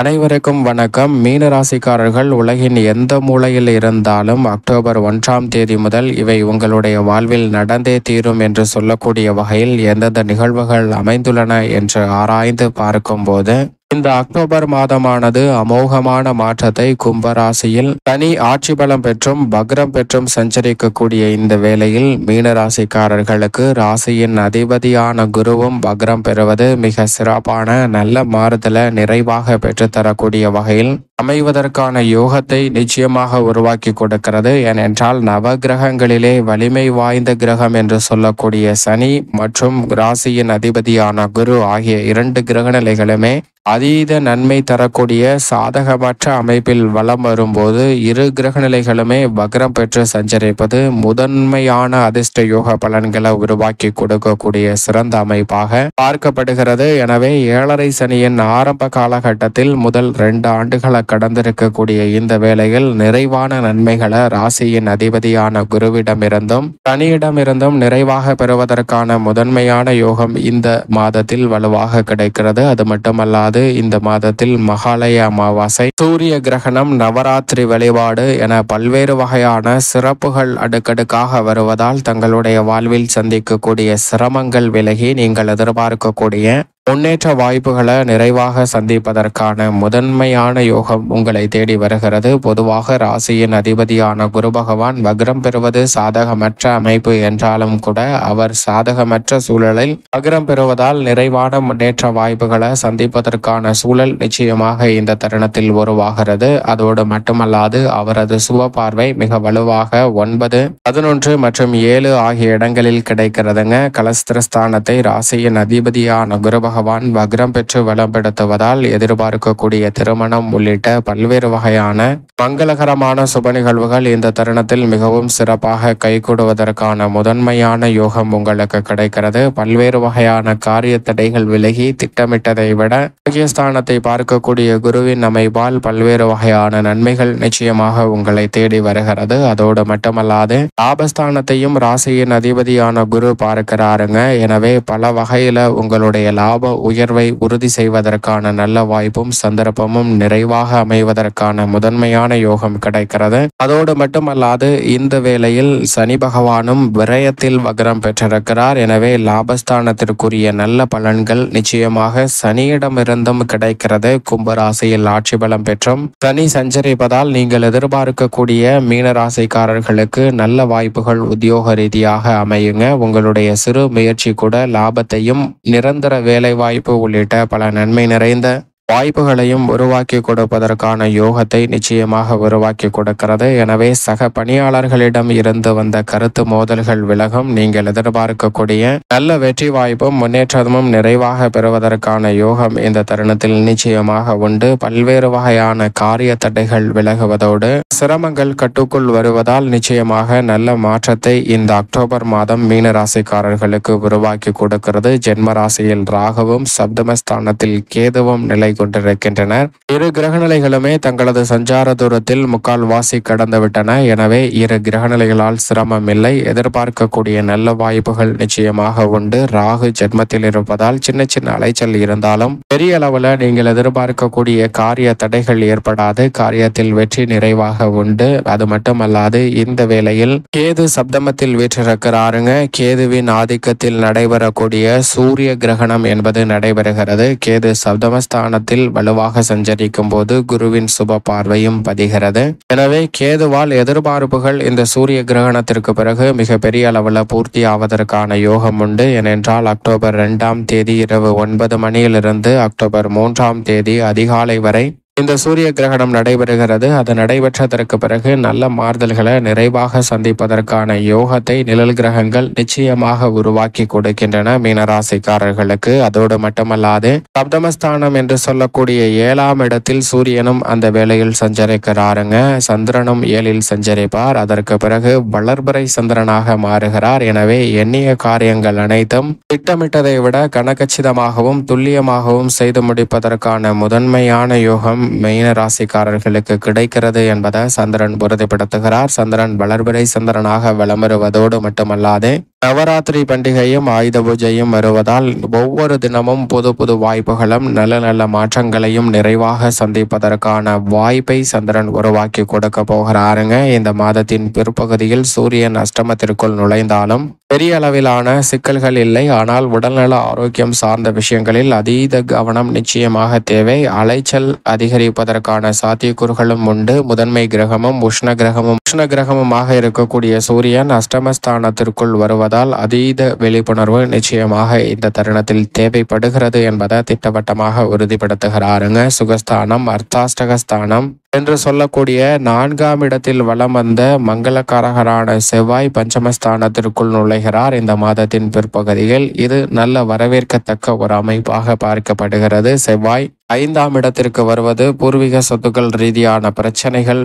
அனைவருக்கும் வணக்கம். மீன ராசிக்காரர்கள் உலகின் எந்த மூலையில் இருந்தாலும் அக்டோபர் 1ஆம் தேதி முதல் இவை உங்களுடைய வாழ்வில் நடந்தே தீரும் என்று சொல்லக்கூடிய வகையில் எந்தெந்த நிகழ்வுகள் அமைந்துள்ளன என்று ஆராய்ந்து பார்க்கும்போது இந்த அக்டோபர் மாதமானது அமோகமான மாற்றத்தை கும்பராசியில் தனி ஆட்சி பலம் பெற்றும் வக்ரம் பெற்றும் சஞ்சரிக்கக்கூடிய இந்த வேளையில் மீனராசிக்காரர்களுக்கு ராசியின் அதிபதியான குருவும் வக்ரம் பெறுவது மிக சிறப்பான நல்ல மாறுதலை நிறைவாக பெற்றுத்தரக்கூடிய வகையில் அமைவதற்கான யோகத்தை நிச்சயமாக உருவாக்கி கொடுக்கிறது. ஏனென்றால் நவகிரகங்களிலே வலிமை வாய்ந்த கிரகம் என்று சொல்லக்கூடிய சனி மற்றும் ராசியின் அதிபதியான குரு ஆகிய 2 கிரகநிலைகளுமே அதீத நன்மை தரக்கூடிய சாதகமற்ற அமைப்பில் வலம் வரும்போது இரு கிரகநிலைகளுமே வக்ரம் பெற்று சஞ்சரிப்பது முதன்மையான அதிர்ஷ்ட யோக பலன்களை உருவாக்கி கொடுக்கக்கூடிய சிறந்த அமைப்பாக பார்க்கப்படுகிறது. எனவே 7.5 சனியின் ஆரம்ப காலகட்டத்தில் முதல் 2 ஆண்டுகளை கடந்திருக்கக்கூடிய இந்த வேளையில் நிறைவான நன்மைகளை ராசியின் அதிபதியான குருவிடமிருந்தும் சனியிடமிருந்தும் நிறைவாக பெறுவதற்கான முதன்மையான யோகம் இந்த மாதத்தில் வலுவாக கிடைக்கிறது. அது மட்டுமல்லாது இந்த மாதத்தில் மகாலய அமாவாசை, சூரிய கிரகணம், நவராத்திரி வழிபாடு என பல்வேறு வகையான சிறப்புகள் அடுக்கடுக்காக வருவதால் தங்களுடைய வாழ்வில் சந்திக்கக்கூடிய சிரமங்கள் விலகி நீங்கள் எதிர்பார்க்கக்கூடிய முன்னேற்ற வாய்ப்புகளை நிறைவாக சந்திப்பதற்கான முதன்மையான யோகம் உங்களை தேடி வருகிறது. பொதுவாக ராசியின் அதிபதியான குரு பகவான் வக்ரம் பெறுவது சாதகமற்ற அமைப்பு என்றாலும் கூட அவர் சாதகமற்ற சூழலில் வக்ரம் பெறுவதால் நிறைவான முன்னேற்ற வாய்ப்புகளை சந்திப்பதற்கான சூழல் நிச்சயமாக இந்த தருணத்தில் உருவாகிறது. அதோடு மட்டுமல்லாது அவரது சுப பார்வை மிக வலுவாக 9, 11 மற்றும் 7 ஆகிய இடங்களில் கிடைக்கிறதுங்க. கலஸ்திரஸ்தானத்தை ராசியின் அதிபதியான குரு பகவான் வக்ரம் பெற்று வளப்படுத்துவதால் எதிர்பார்க்கக்கூடிய திருமணம் உள்ளிட்ட பல்வேறு வகையான மங்களகரமான சுப நிகழ்வுகள் இந்த தருணத்தில் மிகவும் சிறப்பாக கைகூடுவதற்கான முதன்மையான யோகம் உங்களுக்கு கிடைக்கிறது. பல்வேறு வகையான காரிய தடைகள் விலகி திட்டமிட்டதை விட பாக்கியஸ்தானத்தை பார்க்கக்கூடிய குருவின் அமைப்பால் பல்வேறு வகையான நன்மைகள் நிச்சயமாக உங்களை தேடி வருகிறது. அதோடு மட்டுமல்லாது லாபஸ்தானத்தையும் ராசியின் அதிபதியான குரு பார்க்கிறாருங்க. எனவே பல வகையில உங்களுடைய லாப உயர்வை உறுதி செய்வதற்கான நல்ல வாய்ப்பும் சந்தர்ப்பமும் நிறைவாக அமைவதற்கான முதன்மையான யோகம் கிடைக்கிறது. அதோடு மட்டுமல்லாது இந்த வேளையில் சனி பகவானும் விரயத்தில் வக்ரம் பெற்றிருக்கிறார். எனவே லாபஸ்தானத்திற்குரிய நல்ல பலன்கள் நிச்சயமாக சனியிடமிருந்தும் கிடைக்கிறது. கும்பராசியில் ஆட்சி பலம் பெற்றும் சனி சஞ்சரிப்பதால் நீங்கள் எதிர்பார்க்கக்கூடிய மீனராசிக்காரர்களுக்கு நல்ல வாய்ப்புகள் உத்தியோக ரீதியாக அமையுங்க. உங்களுடைய சிறு முயற்சி கூட லாபத்தையும் நிரந்தர வேலை வாய்ப்பு உள்ளிட்ட பல நன்மை நிறைந்த வாய்ப்புகளையும் உருவாக்கி கொடுப்பதற்கான யோகத்தை நிச்சயமாக உருவாக்கி கொடுக்கிறது. எனவே சக பணியாளர்களிடம் இருந்து வந்த கருத்து மோதல்கள் விலகும். நீங்கள் எதிர்பார்க்கக்கூடிய நல்ல வெற்றி வாய்ப்பும் முன்னேற்றமும் நிறைவாக பெறுவதற்கான யோகம் இந்த தருணத்தில் நிச்சயமாக உண்டு. பல்வேறு வகையான காரிய தடைகள் விலகுவதோடு சிரமங்கள் கட்டுக்குள் வருவதால் நிச்சயமாக நல்ல மாற்றத்தை இந்த அக்டோபர் மாதம் மீனராசிக்காரர்களுக்கு உருவாக்கி கொடுக்கிறது. ஜென்ம ராசியில் ராகுவும் சப்தமஸ்தானத்தில் கேதுவும் நிலை கொண்டிருக்கின்றனர். இரு கிரகநிலைகளுமே தங்களது சஞ்சார தூரத்தில் முக்கால்வாசி கடந்துவிட்டன. எனவே இரு கிரகநிலைகளால் சிரமம் இல்லை. எதிர்பார்க்கக்கூடிய நல்ல வாய்ப்புகள் நிச்சயமாக உண்டு. ராகு ஜென்மத்தில் இருப்பதால் சின்ன சின்ன அலைச்சல் இருந்தாலும் பெரிய அளவில் நீங்கள் எதிர்பார்க்கக்கூடிய காரிய தடைகள் ஏற்படாது. காரியத்தில் வெற்றி நிறைவாக உண்டு. அது மட்டுமல்லாது இந்த வேளையில் கேது சப்தமத்தில் வீற்றிருக்கிறாருங்க. கேதுவின் ஆதிக்கத்தில் நடைபெறக்கூடிய சூரிய கிரகணம் என்பது நடைபெறுகிறது. கேது சப்தமஸ்தான வலுவாக சஞ்சரிக்கும் போது குருவின் சுப பார்வையும் பதிகிறது. எனவே கேதுவால் எதிர்பார்ப்புகள் இந்த சூரிய கிரகணத்திற்கு பிறகு மிக பெரிய அளவில் பூர்த்தி ஆவதற்கான யோகம் உண்டு. ஏனென்றால் அக்டோபர் 2ஆம் தேதி இரவு 9 மணியிலிருந்து அக்டோபர் 3ஆம் தேதி அதிகாலை வரை இந்த சூரிய கிரகணம் நடைபெறுகிறது. அது நடைபெற்றதற்கு பிறகு நல்ல மாறுதல்களை நிறைவாக சந்திப்பதற்கான யோகத்தை நிழல் கிரகங்கள் நிச்சயமாக உருவாக்கி கொடுக்கின்றன மீனராசிக்காரர்களுக்கு. அதோடு மட்டுமல்லாது சப்தமஸ்தானம் என்று சொல்லக்கூடிய 7ஆம் இடத்தில் சூரியனும் அந்த வேளையில் சஞ்சரிக்கிறாருங்க. சந்திரனும் 7இல் சஞ்சரிப்பார். அதற்கு பிறகு வளர்பிறை சந்திரனாக மாறுகிறார். எனவே எண்ணிய காரியங்கள் அனைத்தும் திட்டமிட்டதை விட கனகச்சிதமாகவும் துல்லியமாகவும் செய்து முடிப்பதற்கான முதன்மையான யோகம் யோகம் மீன ராசிக்காரர்களுக்கு கிடைக்கிறது என்பதை சந்திரன் உறுதிப்படுத்துகிறார். சந்திரன் வளர்பிறை சந்திரனாக வலம் வருவதோடு மட்டுமல்லாது நவராத்திரி பண்டிகையும் ஆயுத பூஜையும் வருவதால் ஒவ்வொரு தினமும் புது புது வாய்ப்புகளும் நல்ல நல்ல மாற்றங்களையும் நிறைவாக சந்திப்பதற்கான வாய்ப்பை சந்திரன் உருவாக்கி கொடுக்க போகிறாருங்க. இந்த மாதத்தின் பிற்பகுதியில் சூரியன் அஷ்டமத்திற்குள் நுழைந்தாலும் பெரிய அளவிலான சிக்கல்கள் இல்லை. ஆனால் உடல்நல ஆரோக்கியம் சார்ந்த விஷயங்களில் அதீத கவனம் நிச்சயமாக தேவை. அலைச்சல் அதிகரிப்பதற்கான சாத்தியக்கூறுகளும் உண்டு. முதன்மை கிரகமும் உஷ்ண கிரகமுமாக இருக்கக்கூடிய சூரியன் அஷ்டமஸ்தானத்திற்குள் வருவதால் அதீத விழிப்புணர்வு நிச்சயமாக இந்த தருணத்தில் தேவைப்படுகிறது என்பதை திட்டவட்டமாக உறுதிப்படுத்துகிறாருங்க. சுகஸ்தானம் அர்த்தாஷ்டகஸ்தானம் என்று சொல்லக்கூடிய 4ஆம் இடத்தில் வலம் வந்த மங்களகாரகரான செவ்வாய் பஞ்சமஸ்தானத்திற்குள் நுழைகிறார் இந்த மாதத்தின் பிற்பகுதியில். இது நல்ல வரவேற்கத்தக்க ஒரு அமைப்பாக பார்க்கப்படுகிறது. செவ்வாய் 5ஆம் இடத்திற்கு வருவது பூர்வீக சொத்துக்கள் ரீதியான பிரச்சனைகள்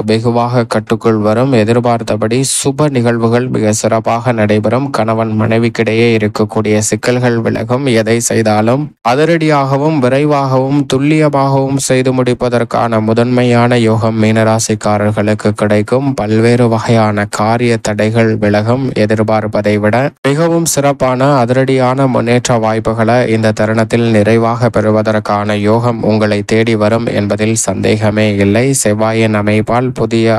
வெகுவாக கட்டுக்குள் வரும். எதிர்பார்த்தபடி சுப நிகழ்வுகள் மிக சிறப்பாக நடைபெறும். கணவன் மனைவிக்கிடையே இருக்கக்கூடிய சிக்கல்கள் விலகும். எதை செய்தாலும் அதிரடியாகவும் விரைவாகவும் துல்லியமாகவும் செய்து முடிப்பதற்கான முதன்மையான யோகம் மீனராசிக்காரர்களுக்கு கிடைக்கும். பல்வேறு வகையான காரிய தடைகள் விலகும். எதிர்பார்ப்பதை விட மிகவும் சிறப்பான அதிரடியான முன்னேற்ற வாய்ப்புகளை இந்த தருணத்தில் நிறைவாக பெறுவதற்கான யோகம் உங்களை தேடி வரும் என்பதில் சந்தேகமே இல்லை. செவ்வாயின் அமைப்பால் புதிய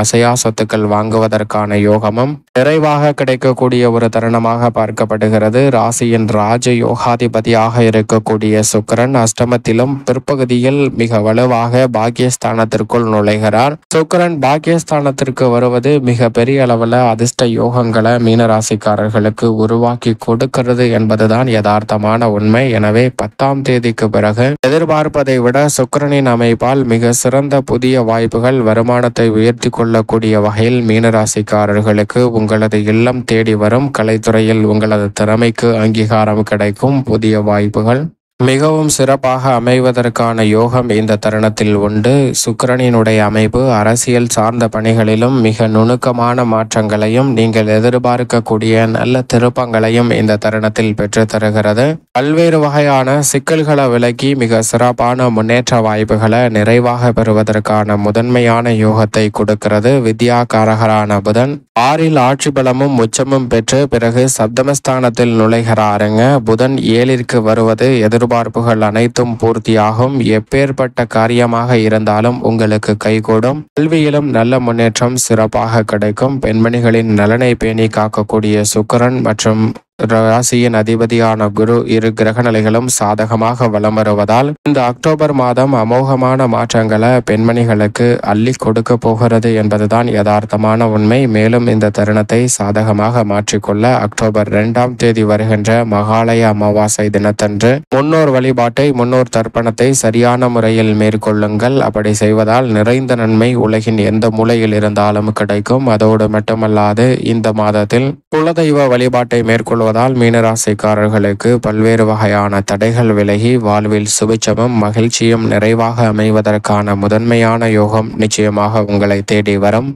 அசையா சொத்துக்கள் வாங்குவதற்கான யோகமும் நிறைவாக கிடைக்கக்கூடிய ஒரு தருணமாக பார்க்கப்படுகிறது. ராசியின் ராஜ யோகாதிபதியாக இருக்கக்கூடிய சுக்கிரன் அஷ்டமத்திலும் பிற்பகுதியில் மிக வலுவாக பாக்கியஸ்தானத்திற்குள் நுழைகிறார். சுக்கிரன் பாக்கியஸ்தானத்திற்கு வருவது மிக பெரிய அளவில் அதிர்ஷ்ட யோகங்களை மீனராசிக்காரர்களுக்கு உருவாக்கி கொடுக்கிறது என்பதுதான் யதார்த்தமான உண்மை. எனவே 10ஆம் தேதிக்கு பிறகு எதிர்பார்ப்பதை விட சுக்கிரனின் அமைப்பால் மிக சிறந்த புதிய வாய்ப்புகள் வருமானத்தை உயர்த்தி கொள்ளக்கூடிய வகையில் மீனராசிக்காரர்களுக்கு உங்களது இல்லம் தேடி வரும். கலைத்துறையில் உங்களது திறமைக்கு அங்கீகாரம் கிடைக்கும். புதிய வாய்ப்புகள் மிகவும் சிறப்பாக அமைவதற்கான யோகம் இந்த தருணத்தில் உண்டு. சுக்கிரனினுடைய அமைப்பு அரசியல் சார்ந்த பணிகளிலும் மிக நுணுக்கமான மாற்றங்களையும் நீங்கள் எதிர்பார்க்கக்கூடிய நல்ல திருப்பங்களையும் இந்த தருணத்தில் பெற்று தருகிறது. பல்வேறு வகையான சிக்கல்களை விலக்கி மிக சிறப்பான முன்னேற்ற வாய்ப்புகளை நிறைவாக பெறுவதற்கான முதன்மையான யோகத்தை கொடுக்கிறது. வித்யாகாரகரான புதன் 6இல் ஆட்சி பலமும் உச்சமும் பெற்று பிறகு சப்தமஸ்தானத்தில் நுழைகிறாருங்க. புதன் 7ற்கு வருவது எதிர்பார்ப்புகள் அனைத்தும் பூர்த்தியாகும். எப்பேற்பட்ட காரியமாக இருந்தாலும் உங்களுக்கு கைகூடும். கல்வியிலும் நல்ல முன்னேற்றம் சிறப்பாக கிடைக்கும். பெண்மணிகளின் நலனை பேணி காக்கக்கூடிய சுக்கிரன் மற்றும் ராசியின் அதிபதியான குரு இரு கிரகநிலைகளும் சாதகமாக வலம் வருவதால் இந்த அக்டோபர் மாதம் அமோகமான மாற்றங்களை பெண்மணிகளுக்கு அள்ளி கொடுக்க போகிறது என்பதுதான் யதார்த்தமான உண்மை. மேலும் இந்த தருணத்தை சாதகமாக மாற்றிக்கொள்ள அக்டோபர் 2ஆம் தேதி வருகின்ற மகாலய அமாவாசை தினத்தன்று முன்னோர் வழிபாட்டை முன்னோர் தர்ப்பணத்தை சரியான முறையில் மேற்கொள்ளுங்கள். அப்படி செய்வதால் நிறைந்த நன்மை உலகின் எந்த மூலையில் இருந்தாலும் கிடைக்கும். அதோடு மட்டுமல்லாது இந்த மாதத்தில் குலதெய்வ வழிபாட்டை மேற்கொள்வதால் மீனராசிக்காரர்களுக்கு பல்வேறு வகையான தடைகள் விலகி வாழ்வில் சுபிட்சமும் மகிழ்ச்சியும் நிறைவாக அமைவதற்கான முதன்மையான யோகம் நிச்சயமாக உங்களை தேடி வரும்.